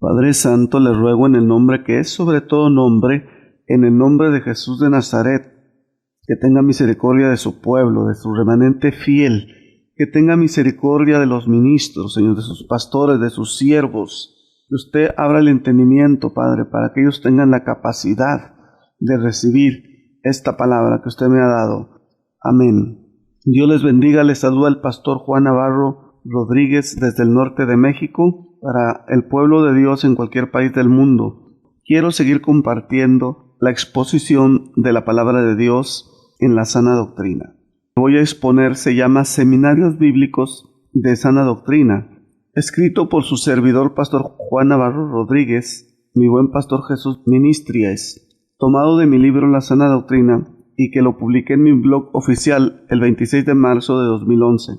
Padre Santo, le ruego en el nombre que es sobre todo nombre, en el nombre de Jesús de Nazaret, que tenga misericordia de su pueblo, de su remanente fiel, que tenga misericordia de los ministros, Señor, de sus pastores, de sus siervos. Que usted abra el entendimiento, Padre, para que ellos tengan la capacidad de recibir esta palabra que usted me ha dado. Amén. Dios les bendiga. Les saluda el pastor Juan Navarro Rodríguez desde el norte de México para el pueblo de Dios en cualquier país del mundo. Quiero seguir compartiendo la exposición de la palabra de Dios en la sana doctrina. Voy a exponer, se llama Seminarios Bíblicos de Sana Doctrina, escrito por su servidor pastor Juan Navarro Rodríguez, mi buen pastor Jesús Ministries, tomado de mi libro La Sana Doctrina y que lo publiqué en mi blog oficial el 26 de marzo de 2011.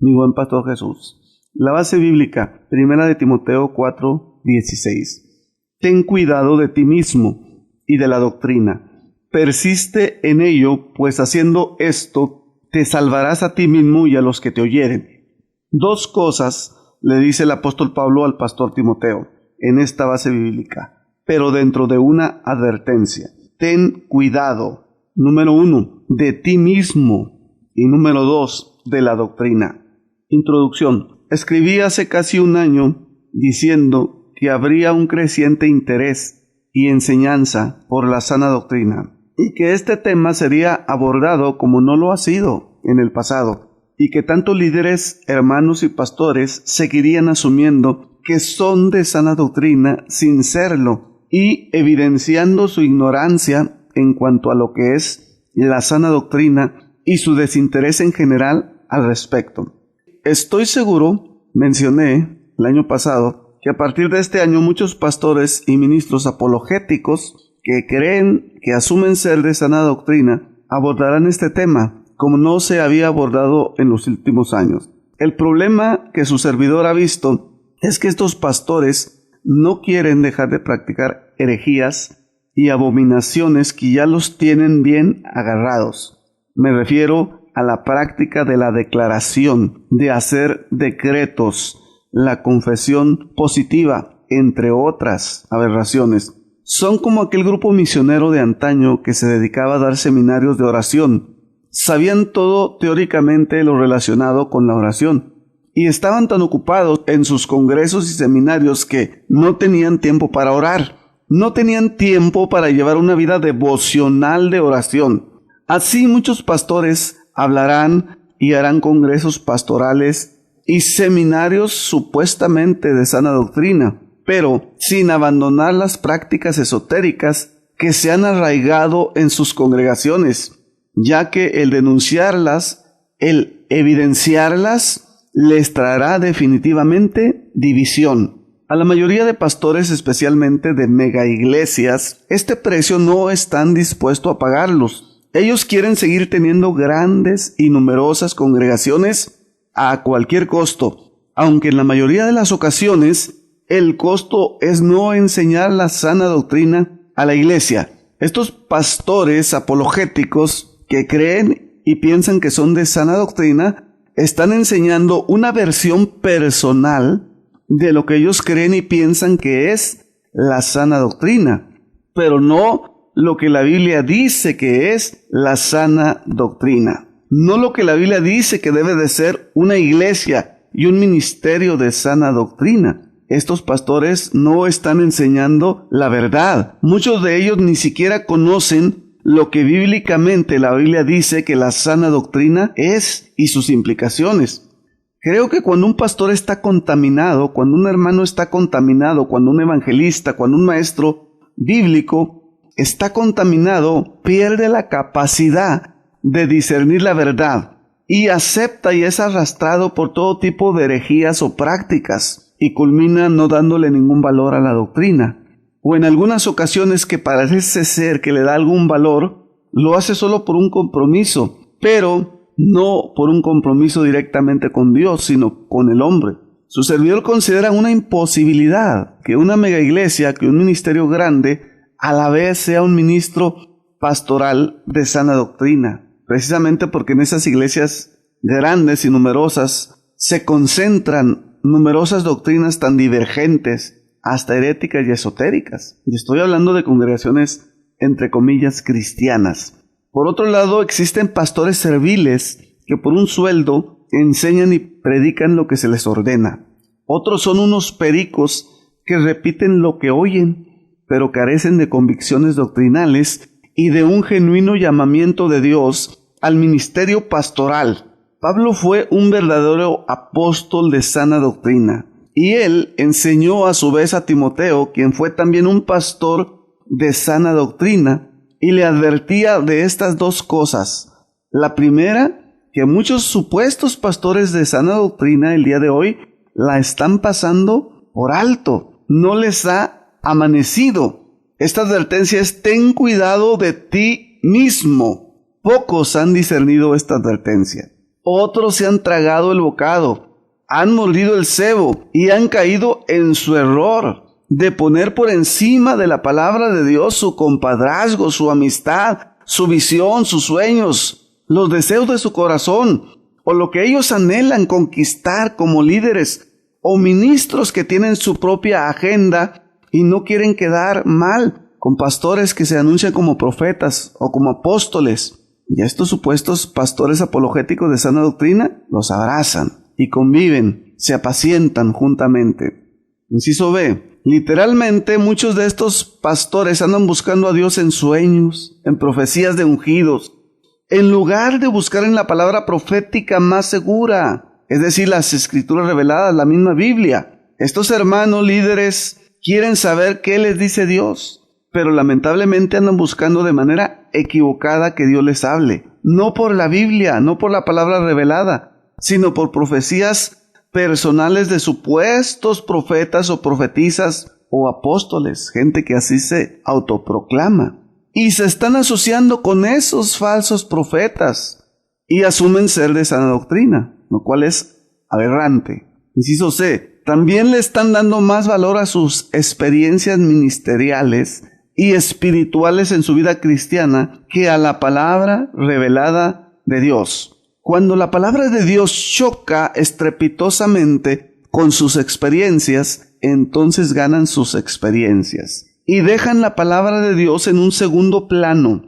Mi buen pastor Jesús. La base bíblica, 1 de Timoteo 4:16. Ten cuidado de ti mismo y de la doctrina. Persiste en ello, pues haciendo esto te salvarás a ti mismo y a los que te oyeren. Dos cosas le dice el apóstol Pablo al pastor Timoteo en esta base bíblica, pero dentro de una advertencia. Ten cuidado, número 1, de ti mismo y número 2, de la doctrina. Introducción. Escribí hace casi un año diciendo que habría un creciente interés y enseñanza por la sana doctrina y que este tema sería abordado como no lo ha sido en el pasado y que tanto líderes, hermanos y pastores seguirían asumiendo que son de sana doctrina sin serlo y evidenciando su ignorancia en cuanto a lo que es la sana doctrina y su desinterés en general al respecto. Estoy seguro, mencioné el año pasado, que a partir de este año muchos pastores y ministros apologéticos que creen que asumen ser de sana doctrina abordarán este tema como no se había abordado en los últimos años. El problema que su servidor ha visto es que estos pastores no quieren dejar de practicar herejías y abominaciones que ya los tienen bien agarrados. Me refiero a la práctica de la declaración, de hacer decretos, la confesión positiva, entre otras aberraciones. Son como aquel grupo misionero de antaño que se dedicaba a dar seminarios de oración. Sabían todo teóricamente lo relacionado con la oración y estaban tan ocupados en sus congresos y seminarios que no tenían tiempo para orar, no tenían tiempo para llevar una vida devocional de oración. Así muchos pastores hablarán y harán congresos pastorales y seminarios supuestamente de sana doctrina, pero sin abandonar las prácticas esotéricas que se han arraigado en sus congregaciones, ya que el denunciarlas, el evidenciarlas, les traerá definitivamente división. A la mayoría de pastores, especialmente de mega iglesias, este precio no están dispuestos a pagarlos. Ellos quieren seguir teniendo grandes y numerosas congregaciones a cualquier costo, aunque en la mayoría de las ocasiones el costo es no enseñar la sana doctrina a la iglesia. Estos pastores apologéticos que creen y piensan que son de sana doctrina están enseñando una versión personal de lo que ellos creen y piensan que es la sana doctrina, pero no lo que la Biblia dice que es la sana doctrina. No lo que la Biblia dice que debe de ser una iglesia y un ministerio de sana doctrina. Estos pastores no están enseñando la verdad. Muchos de ellos ni siquiera conocen lo que bíblicamente la Biblia dice que la sana doctrina es y sus implicaciones. Creo que cuando un pastor está contaminado, cuando un hermano está contaminado, cuando un evangelista, cuando un maestro bíblico está contaminado, pierde la capacidad de discernir la verdad y acepta y es arrastrado por todo tipo de herejías o prácticas y culmina no dándole ningún valor a la doctrina. O en algunas ocasiones que parece ser que le da algún valor, lo hace solo por un compromiso, pero no por un compromiso directamente con Dios, sino con el hombre. Su servidor considera una imposibilidad que una mega iglesia, que un ministerio grande, a la vez sea un ministro pastoral de sana doctrina, precisamente porque en esas iglesias grandes y numerosas se concentran numerosas doctrinas tan divergentes, hasta heréticas y esotéricas. Y estoy hablando de congregaciones, entre comillas, cristianas. Por otro lado, existen pastores serviles que por un sueldo enseñan y predican lo que se les ordena. Otros son unos pericos que repiten lo que oyen, pero carecen de convicciones doctrinales y de un genuino llamamiento de Dios al ministerio pastoral. Pablo fue un verdadero apóstol de sana doctrina, y él enseñó a su vez a Timoteo, quien fue también un pastor de sana doctrina, y le advertía de estas dos cosas. La primera, que muchos supuestos pastores de sana doctrina el día de hoy la están pasando por alto, no les ha amanecido. Esta advertencia es: ten cuidado de ti mismo. Pocos han discernido esta advertencia. Otros se han tragado el bocado, han mordido el cebo y han caído en su error de poner por encima de la palabra de Dios su compadrazgo, su amistad, su visión, sus sueños, los deseos de su corazón, o lo que ellos anhelan conquistar como líderes o ministros que tienen su propia agenda y no quieren quedar mal con pastores que se anuncian como profetas o como apóstoles. Y a estos supuestos pastores apologéticos de sana doctrina los abrazan y conviven, se apacientan juntamente. Inciso B. Literalmente, muchos de estos pastores andan buscando a Dios en sueños, en profecías de ungidos, en lugar de buscar en la palabra profética más segura, es decir, las escrituras reveladas, la misma Biblia. Estos hermanos líderes quieren saber qué les dice Dios, pero lamentablemente andan buscando de manera equivocada que Dios les hable. No por la Biblia, no por la palabra revelada, sino por profecías personales de supuestos profetas o profetisas o apóstoles, gente que así se autoproclama. Y se están asociando con esos falsos profetas y asumen ser de sana doctrina, lo cual es aberrante. Inciso C. También le están dando más valor a sus experiencias ministeriales y espirituales en su vida cristiana que a la palabra revelada de Dios. Cuando la palabra de Dios choca estrepitosamente con sus experiencias, entonces ganan sus experiencias y dejan la palabra de Dios en un segundo plano.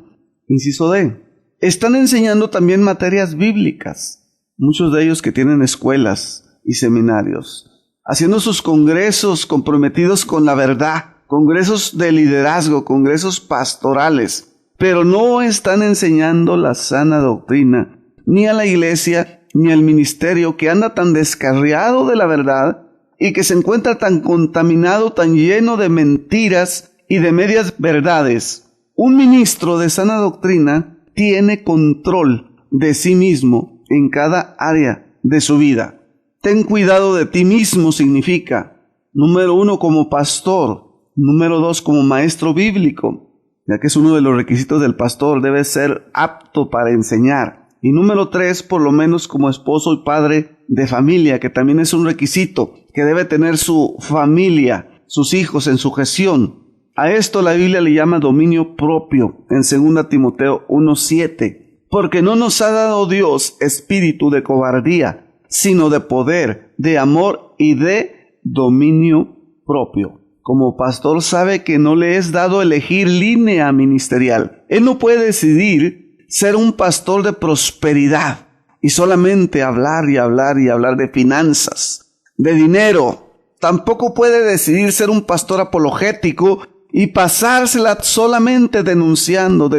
Inciso D. Están enseñando también materias bíblicas, muchos de ellos que tienen escuelas y seminarios, haciendo sus congresos comprometidos con la verdad, congresos de liderazgo, congresos pastorales, pero no están enseñando la sana doctrina, ni a la iglesia, ni al ministerio que anda tan descarriado de la verdad y que se encuentra tan contaminado, tan lleno de mentiras y de medias verdades. Un ministro de sana doctrina tiene control de sí mismo en cada área de su vida. Ten cuidado de ti mismo significa, número 1, como pastor. Número 2, como maestro bíblico, ya que es uno de los requisitos del pastor, debe ser apto para enseñar. Y número 3, por lo menos como esposo y padre de familia, que también es un requisito, que debe tener su familia, sus hijos en sujeción. A esto la Biblia le llama dominio propio, en 2 Timoteo 1:7, porque no nos ha dado Dios espíritu de cobardía, sino de poder, de amor y de dominio propio. Como pastor sabe que no le es dado elegir línea ministerial. Él no puede decidir ser un pastor de prosperidad y solamente hablar y hablar y hablar de finanzas, de dinero. Tampoco puede decidir ser un pastor apologético y pasársela solamente denunciando.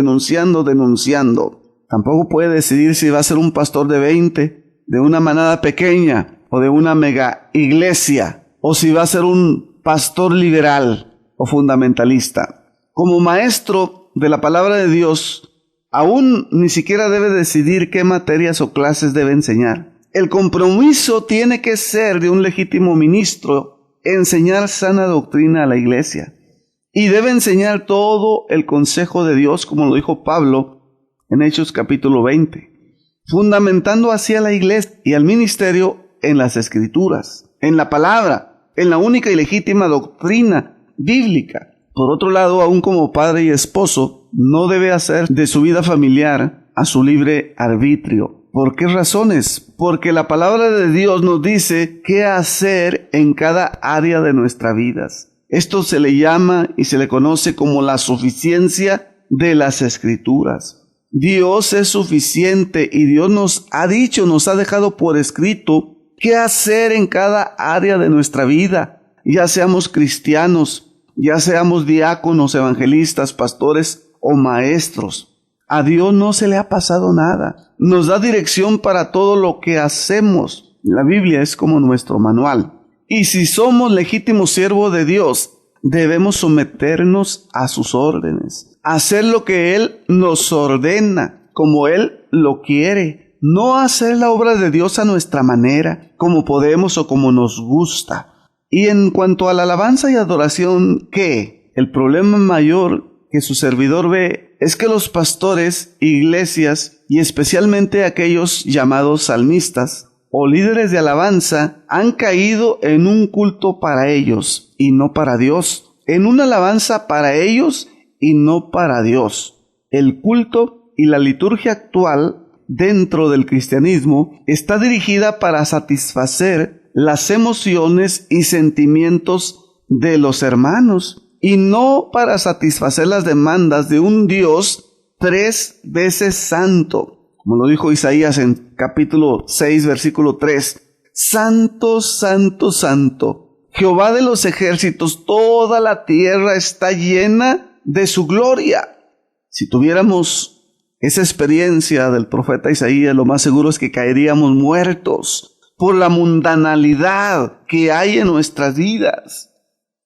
Tampoco puede decidir si va a ser un pastor de 20, de una manada pequeña o de una mega iglesia, o si va a ser un pastor liberal o fundamentalista. Como maestro de la palabra de Dios, aún ni siquiera debe decidir qué materias o clases debe enseñar. El compromiso tiene que ser de un legítimo ministro enseñar sana doctrina a la iglesia. Y debe enseñar todo el consejo de Dios, como lo dijo Pablo en Hechos capítulo 20, fundamentando así a la iglesia y al ministerio en las Escrituras, en la palabra, en la única y legítima doctrina bíblica. Por otro lado, aún como padre y esposo, no debe hacer de su vida familiar a su libre arbitrio. ¿Por qué razones? Porque la palabra de Dios nos dice qué hacer en cada área de nuestras vidas. Esto se le llama y se le conoce como la suficiencia de las Escrituras. Dios es suficiente y Dios nos ha dicho, nos ha dejado por escrito qué hacer en cada área de nuestra vida, ya seamos cristianos, ya seamos diáconos, evangelistas, pastores o maestros. A Dios no se le ha pasado nada. Nos da dirección para todo lo que hacemos. La Biblia es como nuestro manual. Y si somos legítimos siervos de Dios, debemos someternos a sus órdenes, hacer lo que Él nos ordena, como Él lo quiere, no hacer la obra de Dios a nuestra manera, como podemos o como nos gusta. Y en cuanto a la alabanza y adoración, ¿qué? El problema mayor que su servidor ve es que los pastores, iglesias y especialmente aquellos llamados salmistas o líderes de alabanza han caído en un culto para ellos y no para Dios, en una alabanza para ellos y no para Dios. El culto y la liturgia actual dentro del cristianismo está dirigida para satisfacer las emociones y sentimientos de los hermanos y no para satisfacer las demandas de un Dios 3 veces santo. Como lo dijo Isaías en capítulo 6, versículo 3. Santo, santo, santo, Jehová de los ejércitos, toda la tierra está llena de su gloria. Si tuviéramos esa experiencia del profeta Isaías, lo más seguro es que caeríamos muertos por la mundanalidad que hay en nuestras vidas.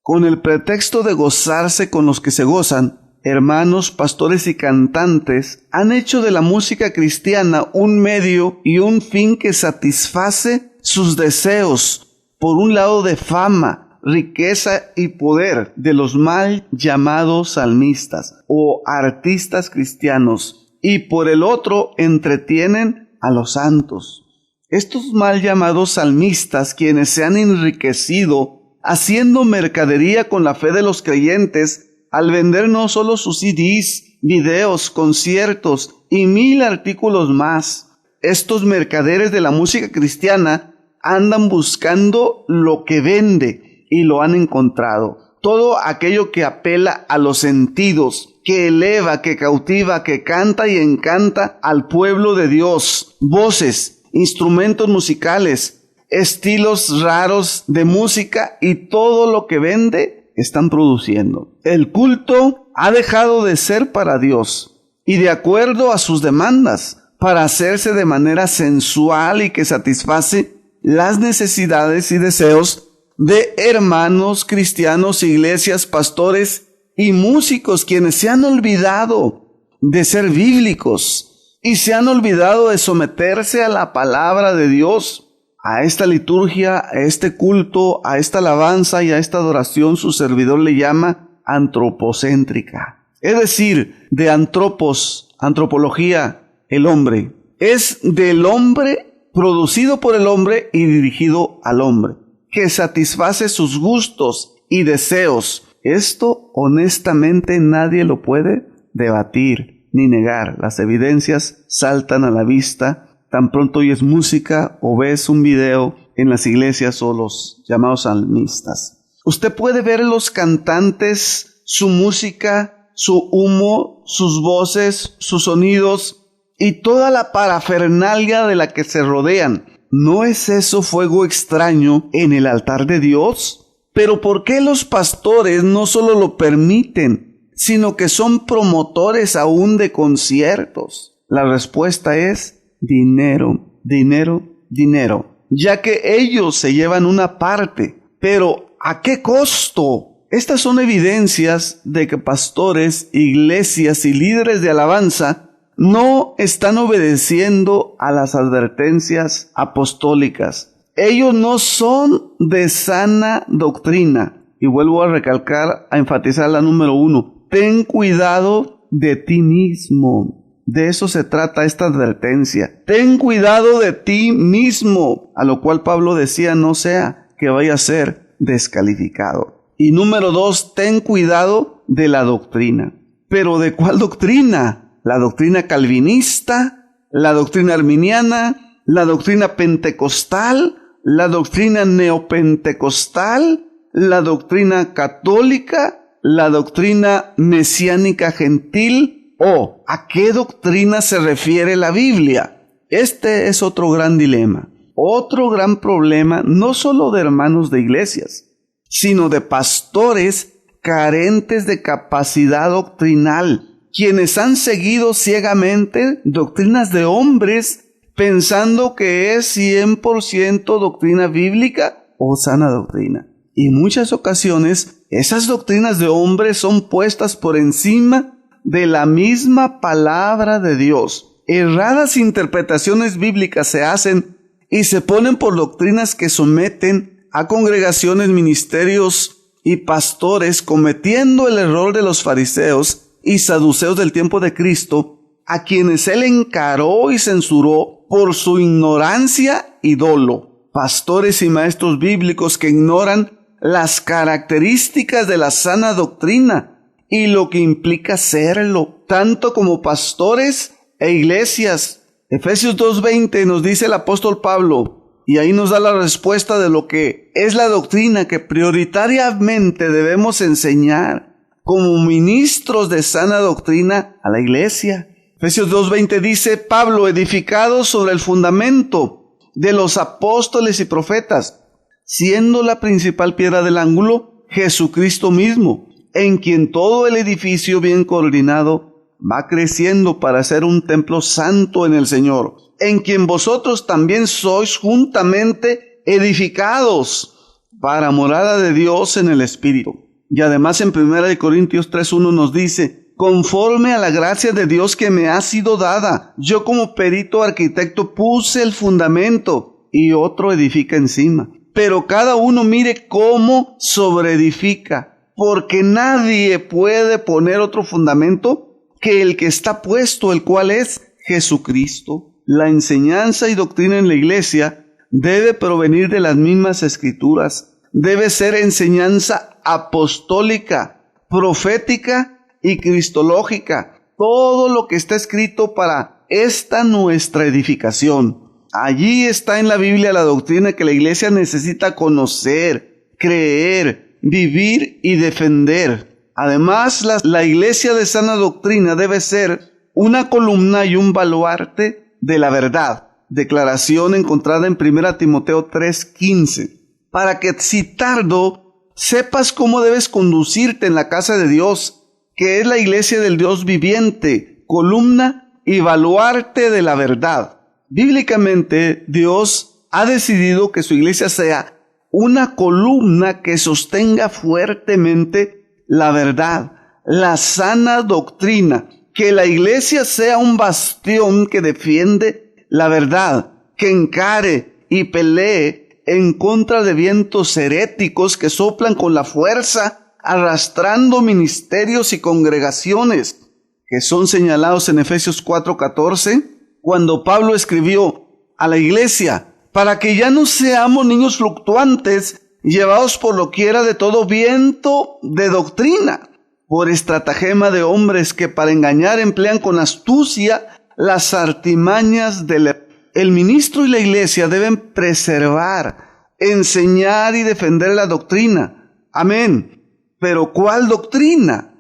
Con el pretexto de gozarse con los que se gozan, hermanos, pastores y cantantes han hecho de la música cristiana un medio y un fin que satisface sus deseos, por un lado de fama, riqueza y poder de los mal llamados salmistas o artistas cristianos, y por el otro entretienen a los santos. Estos mal llamados salmistas, quienes se han enriquecido haciendo mercadería con la fe de los creyentes, al vender no solo sus CDs, videos, conciertos y 1000 artículos más. Estos mercaderes de la música cristiana andan buscando lo que vende y lo han encontrado. Todo aquello que apela a los sentidos, que eleva, que cautiva, que canta y encanta al pueblo de Dios. Voces, instrumentos musicales, estilos raros de música y todo lo que vende están produciendo. El culto ha dejado de ser para Dios y de acuerdo a sus demandas para hacerse de manera sensual y que satisface las necesidades y deseos de hermanos cristianos, iglesias, pastores y músicos, quienes se han olvidado de ser bíblicos y se han olvidado de someterse a la palabra de Dios. A esta liturgia, a este culto, a esta alabanza y a esta adoración su servidor le llama antropocéntrica. Es decir, de antropología, el hombre. Es del hombre, producido por el hombre y dirigido al hombre, que satisface sus gustos y deseos. Esto honestamente nadie lo puede debatir ni negar. Las evidencias saltan a la vista tan pronto oyes música o ves un video en las iglesias o los llamados salmistas. Usted puede ver los cantantes, su música, su humo, sus voces, sus sonidos y toda la parafernalia de la que se rodean. ¿No es eso fuego extraño en el altar de Dios? Pero ¿por qué los pastores no solo lo permiten, sino que son promotores aún de conciertos? La respuesta es dinero, dinero, dinero, ya que ellos se llevan una parte, pero ¿a qué costo? Estas son evidencias de que pastores, iglesias y líderes de alabanza no están obedeciendo a las advertencias apostólicas. Ellos no son de sana doctrina. Y vuelvo a recalcar, a enfatizar la número 1. Ten cuidado de ti mismo. De eso se trata esta advertencia. Ten cuidado de ti mismo, a lo cual Pablo decía no sea que vaya a ser descalificado. Y número 2, ten cuidado de la doctrina. ¿Pero de cuál doctrina? La doctrina calvinista, la doctrina arminiana, la doctrina pentecostal, la doctrina neopentecostal. la doctrina católica, la doctrina mesiánica gentil, o ¿a qué doctrina se refiere la Biblia? Este es otro gran dilema, otro gran problema, no solo de hermanos de iglesias, sino de pastores carentes de capacidad doctrinal, quienes han seguido ciegamente doctrinas de hombres pensando que es 100% doctrina bíblica o sana doctrina. Y en muchas ocasiones esas doctrinas de hombres son puestas por encima de la misma palabra de Dios. Erradas interpretaciones bíblicas se hacen y se ponen por doctrinas que someten a congregaciones, ministerios y pastores, cometiendo el error de los fariseos y saduceos del tiempo de Cristo, a quienes él encaró y censuró por su ignorancia y dolo. Pastores y maestros bíblicos que ignoran las características de la sana doctrina y lo que implica serlo, tanto como pastores e iglesias. Efesios 2:20 nos dice el apóstol Pablo, y ahí nos da la respuesta de lo que es la doctrina que prioritariamente debemos enseñar como ministros de sana doctrina a la iglesia. Efesios 2:20 dice, Pablo, edificado sobre el fundamento de los apóstoles y profetas, siendo la principal piedra del ángulo Jesucristo mismo, en quien todo el edificio bien coordinado va creciendo para ser un templo santo en el Señor, en quien vosotros también sois juntamente edificados para morada de Dios en el Espíritu. Y además en 1 Corintios 3:1 nos dice, conforme a la gracia de Dios que me ha sido dada, yo como perito arquitecto puse el fundamento y otro edifica encima. Pero cada uno mire cómo sobreedifica, porque nadie puede poner otro fundamento que el que está puesto, el cual es Jesucristo. La enseñanza y doctrina en la iglesia debe provenir de las mismas escrituras. Debe ser enseñanza apostólica, profética y cristológica. Todo lo que está escrito para esta nuestra edificación. Allí está en la Biblia la doctrina que la iglesia necesita conocer, creer, vivir y defender. Además, la iglesia de sana doctrina debe ser una columna y un baluarte de la verdad. Declaración encontrada en 1 Timoteo 3:15. Para que si tardo sepas cómo debes conducirte en la casa de Dios, que es la iglesia del Dios viviente, columna y baluarte de la verdad. Bíblicamente, Dios ha decidido que su iglesia sea una columna que sostenga fuertemente la verdad, la sana doctrina, que la iglesia sea un bastión que defiende la verdad, que encare y pelee en contra de vientos heréticos que soplan con la fuerza, arrastrando ministerios y congregaciones, que son señalados en Efesios 4:14, cuando Pablo escribió a la iglesia, para que ya no seamos niños fluctuantes, llevados por doquiera de todo viento de doctrina, por estratagema de hombres que para engañar emplean con astucia las artimañas del... El ministro y la iglesia deben preservar, enseñar y defender la doctrina. Amén. Pero ¿cuál doctrina?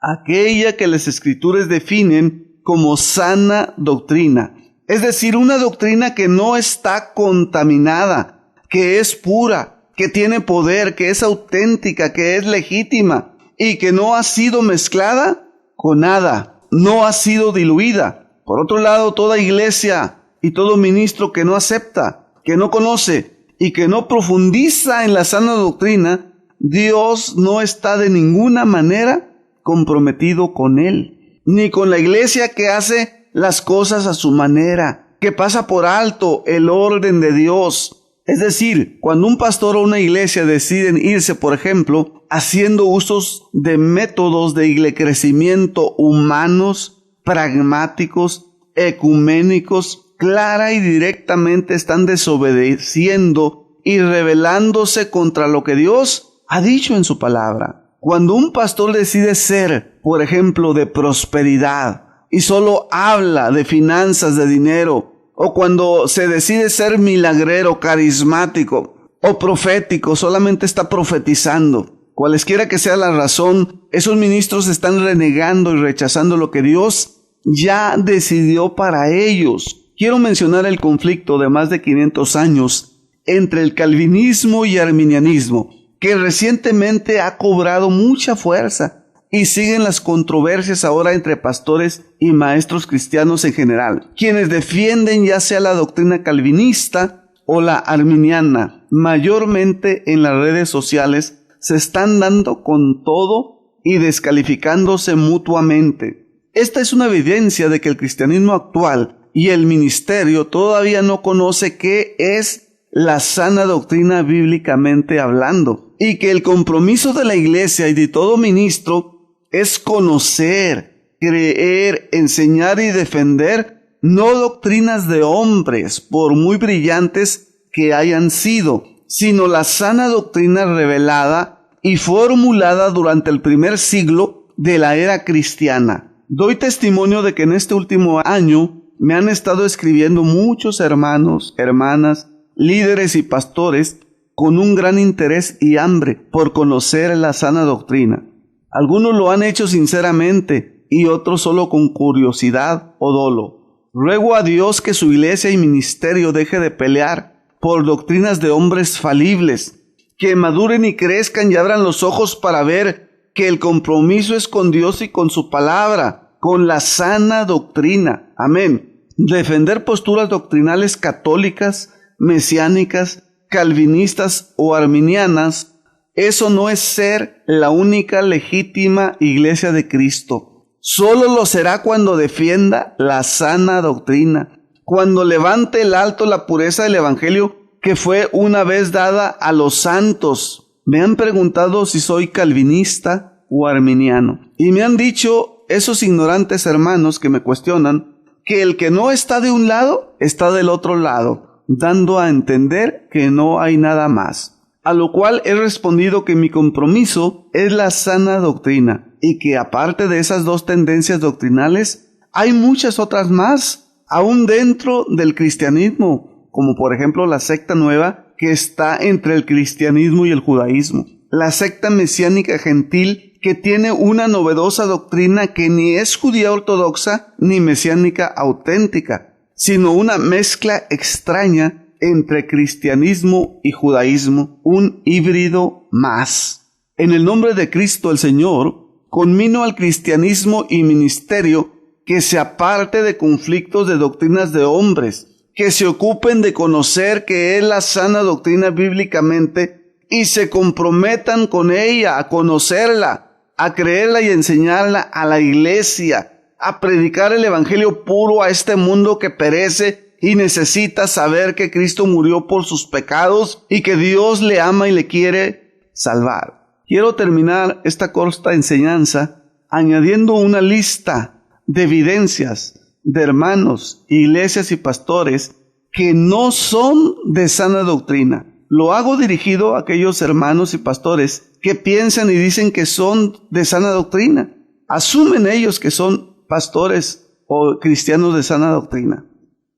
Aquella que las Escrituras definen como sana doctrina. Es decir, una doctrina que no está contaminada, que es pura, que tiene poder, que es auténtica, que es legítima y que no ha sido mezclada con nada, no ha sido diluida. Por otro lado, toda iglesia y todo ministro que no acepta, que no conoce y que no profundiza en la sana doctrina, Dios no está de ninguna manera comprometido con él, ni con la iglesia que hace las cosas a su manera, que pasa por alto el orden de Dios. Es decir, cuando un pastor o una iglesia deciden irse, por ejemplo, haciendo usos de métodos de crecimiento humanos, pragmáticos, ecuménicos, clara y directamente están desobedeciendo y rebelándose contra lo que Dios ha dicho en su palabra. Cuando un pastor decide ser, por ejemplo, de prosperidad y solo habla de finanzas, de dinero, o cuando se decide ser milagrero, carismático, o profético, solamente está profetizando. Cualesquiera que sea la razón, esos ministros están renegando y rechazando lo que Dios ya decidió para ellos. Quiero mencionar el conflicto de más de 500 años entre el calvinismo y arminianismo, que recientemente ha cobrado mucha fuerza, y siguen las controversias ahora entre pastores y maestros cristianos en general, quienes defienden ya sea la doctrina calvinista o la arminiana. Mayormente en las redes sociales se están dando con todo y descalificándose mutuamente. Esta es una evidencia de que el cristianismo actual y el ministerio todavía no conoce qué es la sana doctrina bíblicamente hablando, y que el compromiso de la iglesia y de todo ministro es conocer, creer, enseñar y defender no doctrinas de hombres, por muy brillantes que hayan sido, sino la sana doctrina revelada y formulada durante el primer siglo de la era cristiana. Doy testimonio de que en este último año me han estado escribiendo muchos hermanos, hermanas, líderes y pastores con un gran interés y hambre por conocer la sana doctrina. Algunos lo han hecho sinceramente y otros solo con curiosidad o dolo. Ruego a Dios que su iglesia y ministerio deje de pelear por doctrinas de hombres falibles, que maduren y crezcan y abran los ojos para ver que el compromiso es con Dios y con su palabra, con la sana doctrina. Amén. Defender posturas doctrinales católicas, mesiánicas, calvinistas o arminianas, eso no es ser la única legítima iglesia de Cristo. Solo lo será cuando defienda la sana doctrina, cuando levante en alto la pureza del evangelio que fue una vez dada a los santos. Me han preguntado si soy calvinista o arminiano, y me han dicho esos ignorantes hermanos que me cuestionan que el que no está de un lado está del otro lado, dando a entender que no hay nada más. A lo cual he respondido que mi compromiso es la sana doctrina, y que aparte de esas dos tendencias doctrinales, hay muchas otras más, aún dentro del cristianismo, como por ejemplo la secta nueva que está entre el cristianismo y el judaísmo, la secta mesiánica gentil que tiene una novedosa doctrina que ni es judía ortodoxa ni mesiánica auténtica, sino una mezcla extraña entre cristianismo y judaísmo, un híbrido más. En el nombre de Cristo el Señor, conmino al cristianismo y ministerio que se aparte de conflictos de doctrinas de hombres, que se ocupen de conocer qué es la sana doctrina bíblicamente y se comprometan con ella, a conocerla, a creerla y enseñarla a la iglesia, a predicar el evangelio puro a este mundo que perece y necesita saber que Cristo murió por sus pecados y que Dios le ama y le quiere salvar. Quiero terminar esta corta enseñanza añadiendo una lista de evidencias de hermanos, iglesias y pastores que no son de sana doctrina. Lo hago dirigido a aquellos hermanos y pastores que piensan y dicen que son de sana doctrina. Asumen ellos que son pastores o cristianos de sana doctrina.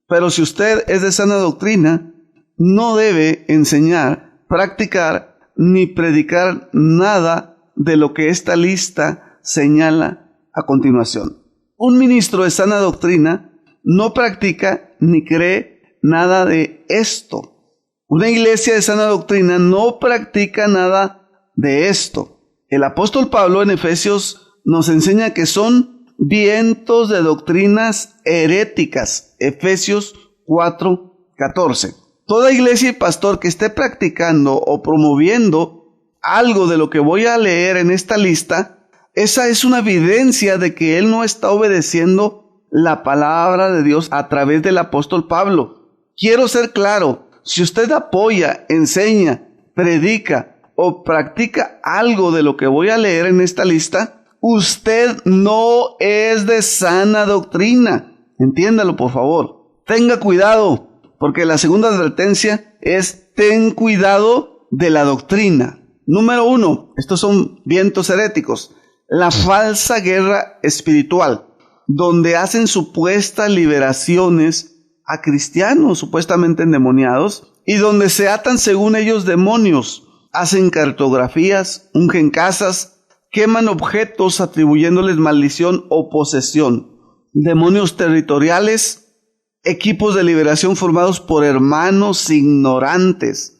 Pero si usted es de sana doctrina, no debe enseñar, practicar ni predicar nada de lo que esta lista señala a continuación. Un ministro de sana doctrina no practica ni cree nada de esto. Una iglesia de sana doctrina no practica nada de esto. El apóstol Pablo en Efesios nos enseña que son vientos de doctrinas heréticas. Efesios 4:14. Toda iglesia y pastor que esté practicando o promoviendo algo de lo que voy a leer en esta lista, esa es una evidencia de que él no está obedeciendo la palabra de Dios a través del apóstol Pablo. Quiero ser claro, si usted apoya, enseña, predica o practica algo de lo que voy a leer en esta lista, usted no es de sana doctrina. Entiéndalo, por favor. Tenga cuidado, porque la segunda advertencia es: ten cuidado de la doctrina. Número 1, estos son vientos heréticos. La falsa guerra espiritual, donde hacen supuestas liberaciones a cristianos supuestamente endemoniados y donde se atan según ellos demonios, hacen cartografías, ungen casas, queman objetos atribuyéndoles maldición o posesión, demonios territoriales, equipos de liberación formados por hermanos ignorantes.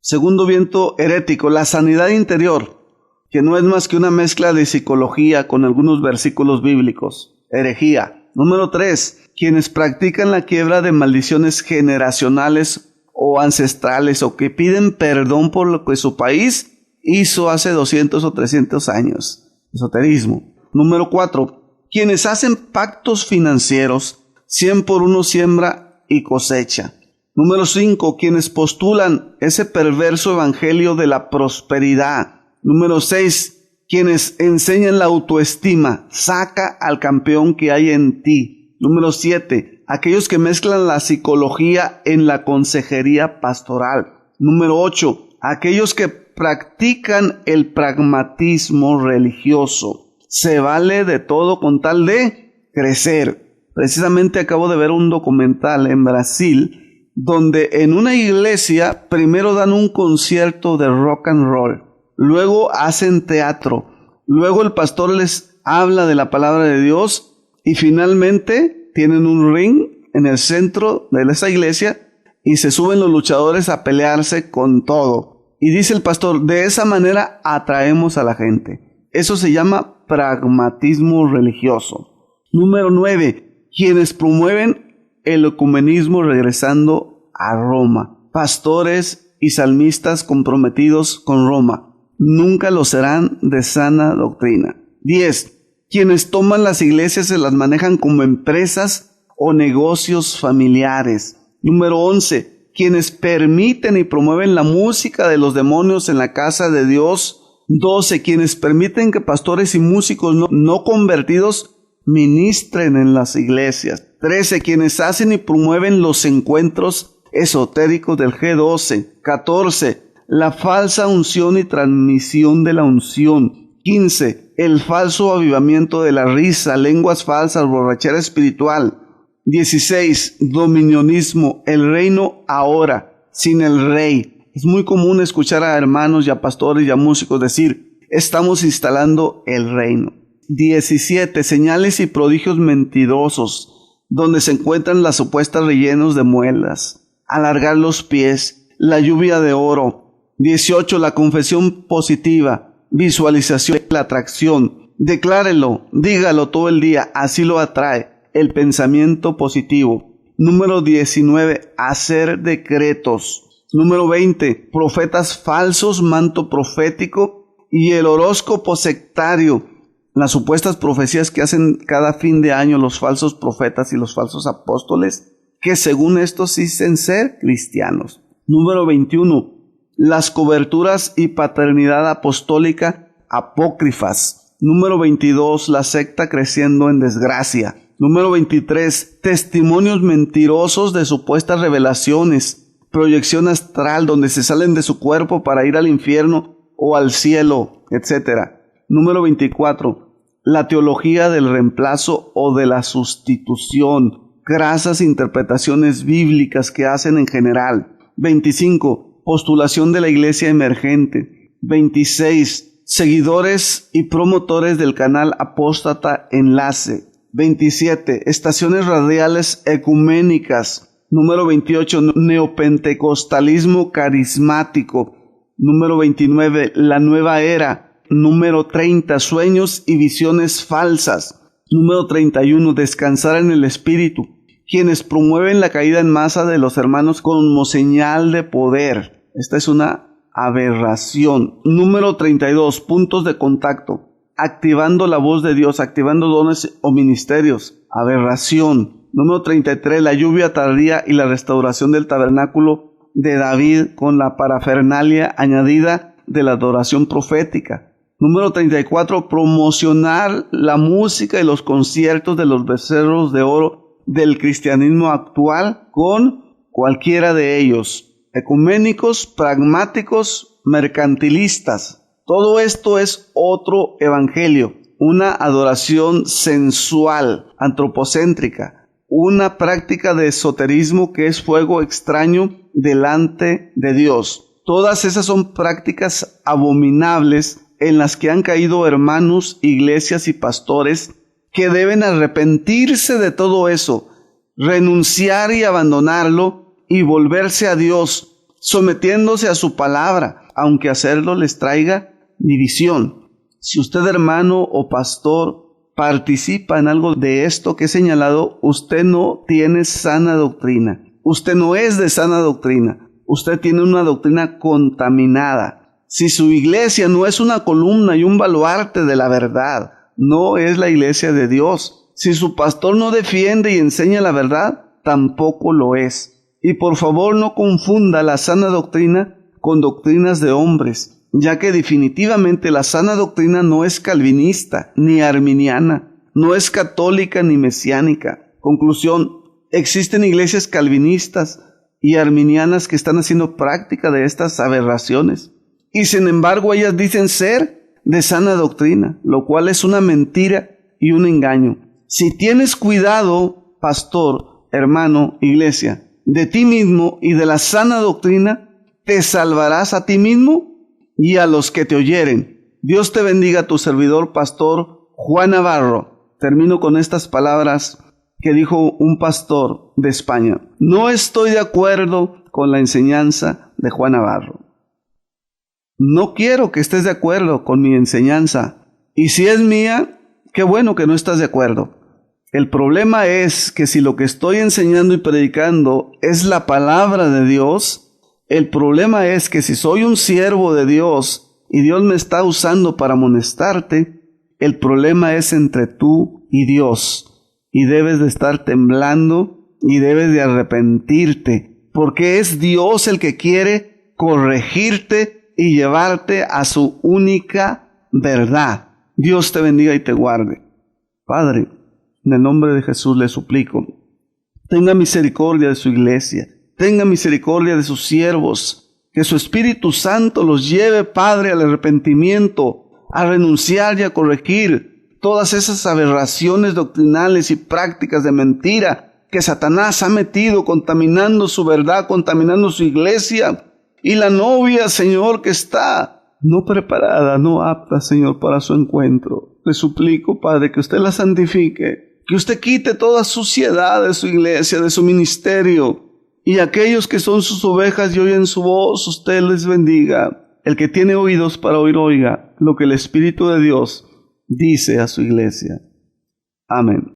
Segundo viento herético, la sanidad interior, que no es más que una mezcla de psicología con algunos versículos bíblicos. Herejía. Número 3, quienes practican la quiebra de maldiciones generacionales o ancestrales o que piden perdón por lo que su país hizo hace 200 o 300 años. Esoterismo. Número 4, quienes hacen pactos financieros, 100 por 1 siembra y cosecha. Número 5, quienes postulan ese perverso evangelio de la prosperidad. Número 6, quienes enseñan la autoestima, saca al campeón que hay en ti. Número 7, aquellos que mezclan la psicología en la consejería pastoral. Número 8, aquellos que practican el pragmatismo religioso. Se vale de todo con tal de crecer. Precisamente acabo de ver un documental en Brasil donde en una iglesia primero dan un concierto de rock and roll. Luego hacen teatro, luego el pastor les habla de la palabra de Dios y finalmente tienen un ring en el centro de esa iglesia y se suben los luchadores a pelearse con todo. Y dice el pastor, de esa manera atraemos a la gente. Eso se llama pragmatismo religioso. Número 9, quienes promueven el ecumenismo regresando a Roma. Pastores y salmistas comprometidos con Roma. Nunca lo serán de sana doctrina. 10. Quienes toman las iglesias se las manejan como empresas o negocios familiares. Número 11. Quienes permiten y promueven la música de los demonios en la casa de Dios. 12. Quienes permiten que pastores y músicos no convertidos ministren en las iglesias. 13. Quienes hacen y promueven los encuentros esotéricos del G12. 14. La falsa unción y transmisión de la unción. 15. El falso avivamiento de la risa, lenguas falsas, borrachera espiritual. 16. Dominionismo, el reino ahora, sin el rey. Es muy común escuchar a hermanos y a pastores y a músicos decir, estamos instalando el reino. 17. Señales y prodigios mentirosos, donde se encuentran las supuestas rellenos de muelas, alargar los pies, la lluvia de oro. 18. La confesión positiva, visualización, la atracción. Declárelo, dígalo todo el día, así lo atrae. El pensamiento positivo. Número 19. Hacer decretos. Número 20. Profetas falsos, manto profético y el horóscopo sectario. Las supuestas profecías que hacen cada fin de año los falsos profetas y los falsos apóstoles, que según estos dicen ser cristianos. Número 21. Las coberturas y paternidad apostólica apócrifas. Número 22. La secta creciendo en desgracia. Número 23. Testimonios mentirosos de supuestas revelaciones. Proyección astral donde se salen de su cuerpo para ir al infierno o al cielo, etc. Número 24. La teología del reemplazo o de la sustitución. Grasas interpretaciones bíblicas que hacen en general. 25. Postulación de la iglesia emergente. 26. Seguidores y promotores del canal apóstata enlace. 27. Estaciones radiales ecuménicas. Número 28. Neopentecostalismo carismático. Número 29. La nueva era. Número 30. Sueños y visiones falsas. Número 31. Descansar en el espíritu. Quienes promueven la caída en masa de los hermanos como señal de poder. Esta es una aberración. Número 32. Puntos de contacto. Activando la voz de Dios, activando dones o ministerios. Aberración. Número 33. La lluvia tardía y la restauración del tabernáculo de David con la parafernalia añadida de la adoración profética. Número 34. Promocionar la música y los conciertos de los becerros de oro del cristianismo actual con cualquiera de ellos. Ecuménicos, pragmáticos, mercantilistas. Todo esto es otro evangelio, una adoración sensual, antropocéntrica, una práctica de esoterismo que es fuego extraño delante de Dios. Todas esas son prácticas abominables en las que han caído hermanos, iglesias y pastores que deben arrepentirse de todo eso, renunciar y abandonarlo y volverse a Dios, sometiéndose a su palabra, aunque hacerlo les traiga división. Si usted, hermano o pastor, participa en algo de esto que he señalado, usted no tiene sana doctrina. Usted no es de sana doctrina. Usted tiene una doctrina contaminada. Si su iglesia no es una columna y un baluarte de la verdad, no es la iglesia de Dios. Si su pastor no defiende y enseña la verdad, tampoco lo es. Y por favor no confunda la sana doctrina con doctrinas de hombres, ya que definitivamente la sana doctrina no es calvinista ni arminiana, no es católica ni mesiánica. Conclusión, existen iglesias calvinistas y arminianas que están haciendo práctica de estas aberraciones, y sin embargo ellas dicen ser de sana doctrina, lo cual es una mentira y un engaño. Si tienes cuidado, pastor, hermano, iglesia, de ti mismo y de la sana doctrina, te salvarás a ti mismo y a los que te oyeren. Dios te bendiga, tu servidor, pastor Juan Navarro. Termino con estas palabras que dijo un pastor de España. No estoy de acuerdo con la enseñanza de Juan Navarro. No quiero que estés de acuerdo con mi enseñanza. Y si es mía, qué bueno que no estás de acuerdo. El problema es que si lo que estoy enseñando y predicando es la palabra de Dios, el problema es que si soy un siervo de Dios y Dios me está usando para amonestarte, el problema es entre tú y Dios. Y debes de estar temblando y debes de arrepentirte, porque es Dios el que quiere corregirte y llevarte a su única verdad. Dios te bendiga y te guarde. Padre, en el nombre de Jesús le suplico, tenga misericordia de su iglesia, tenga misericordia de sus siervos, que su Espíritu Santo los lleve, Padre, al arrepentimiento, a renunciar y a corregir todas esas aberraciones doctrinales y prácticas de mentira que Satanás ha metido, contaminando su verdad, contaminando su iglesia. Y la novia, Señor, que está no preparada, no apta, Señor, para su encuentro. Le suplico, Padre, que usted la santifique, que usted quite toda suciedad de su iglesia, de su ministerio. Y aquellos que son sus ovejas y oyen su voz, usted les bendiga. El que tiene oídos para oír, oiga lo que el Espíritu de Dios dice a su iglesia. Amén.